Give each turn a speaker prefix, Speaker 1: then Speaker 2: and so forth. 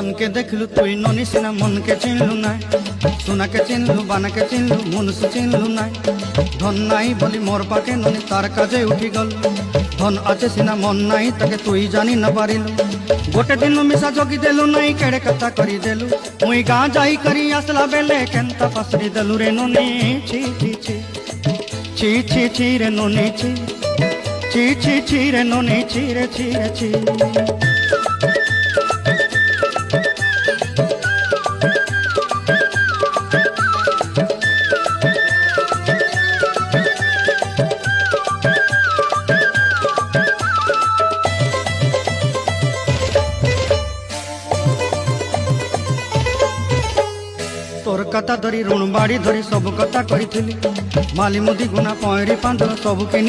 Speaker 1: सन के देखलु तुई ननी सिना मन के चिन्हलु ना सोना के चिन्हलु बाना के चिन्हलु मनुष्य चिन्हलु ना धन नाई बोली मोर पाके ननी तार काजे उठी गल धन आचे सिना मन नाई ताके तुई जानी न पारिलु गोटे दिन मिसा जगी देलु नाई केड़े कथा करी देलु मुई गाँ जाई करी आसला बेले केंता पासरी देलु रे ननी छी छी छी छी छी छी रे ननी छी छी छी छी रे ननी छी रे छी रे छी। तोर कथा धरी ऋण बाड़ी धरी सब कथा कही माली मुदी गुना पहरी पांद सब के